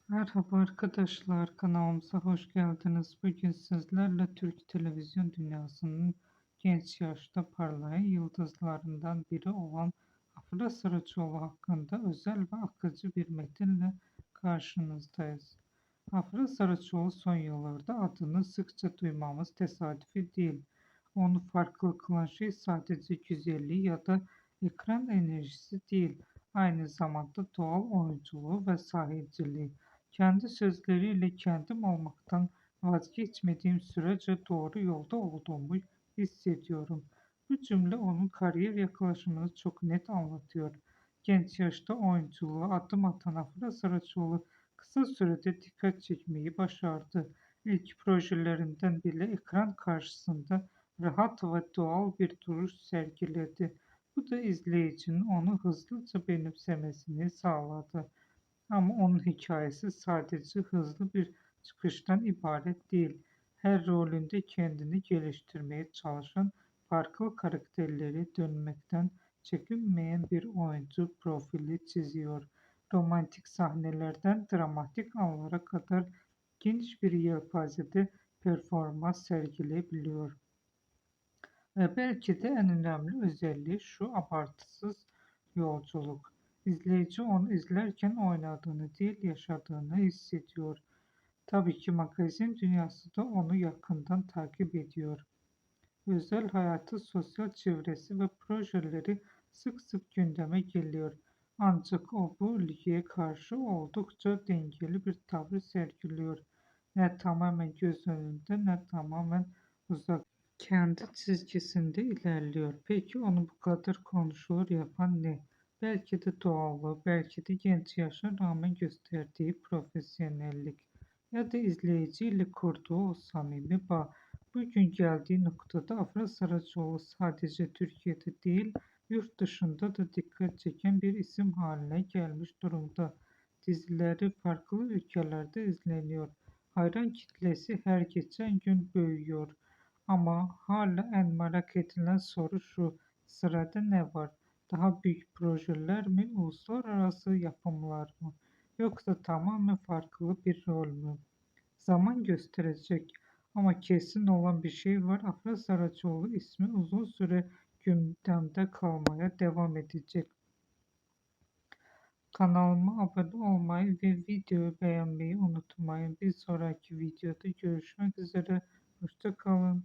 Merhaba arkadaşlar, kanalımıza hoş geldiniz. Bugün sizlerle Türk televizyon dünyasının genç yaşta parlayan yıldızlarından biri olan Afra Saraçoğlu hakkında özel ve akıcı bir metinle karşınızdayız. Afra Saraçoğlu son yıllarda adını sıkça duymamız tesadüfi değil. Onu farklı kılan şey sadece güzelliği ya da ekran enerjisi değil, aynı zamanda doğal oyunculuğu ve sahiciliği. Kendi sözleriyle kendim olmaktan vazgeçmediğim sürece doğru yolda olduğumu hissediyorum. Bu cümle onun kariyer yaklaşımını çok net anlatıyor. Genç yaşta oyunculuğa adım atan Afra Saraçoğlu kısa sürede dikkat çekmeyi başardı. İlk projelerinden bile ekran karşısında rahat ve doğal bir duruş sergiledi. Bu da izleyicinin onu hızlıca benimsemesini sağladı. Ama onun hikayesi sadece hızlı bir çıkıştan ibaret değil. Her rolünde kendini geliştirmeye çalışan, farklı karakterleri dönmekten çekinmeyen bir oyuncu profili çiziyor. Romantik sahnelerden dramatik anlara kadar geniş bir yelpazede performans sergileyebiliyor. Ve belki de en önemli özelliği şu: abartısız yolculuk. İzleyici onu izlerken oynadığını değil, yaşadığını hissediyor. Tabii ki magazin dünyası da onu yakından takip ediyor. Özel hayatı, sosyal çevresi ve projeleri sık sık gündeme geliyor. Ancak o bu ilgiye karşı oldukça dengeli bir tavır sergiliyor. Ne tamamen göz önünde ne tamamen uzak. Kendi çizgisinde ilerliyor. Peki onu bu kadar konuşulur yapan ne? Belki de doğallığı, belki de genç yaşa rağmen gösterdiği profesyonellik ya da izleyiciyle kurduğu o samimi bağ. Bugün geldiği noktada Afra Saraçoğlu sadece Türkiye'de değil, yurt dışında da dikkat çeken bir isim haline gelmiş durumda. Dizileri farklı ülkelerde izleniyor. Hayran kitlesi her geçen gün büyüyor. Ama hala en merak edilen soru şu: sırada ne var? Daha büyük projeler mi, uluslararası yapımlar mı? Yoksa tamamen farklı bir rol mü? Zaman gösterecek. Ama kesin olan bir şey var: Afra Saraçoğlu ismi uzun süre gündemde kalmaya devam edecek. Kanalıma abone olmayı ve videoyu beğenmeyi unutmayın. Bir sonraki videoda görüşmek üzere. Hoşça kalın.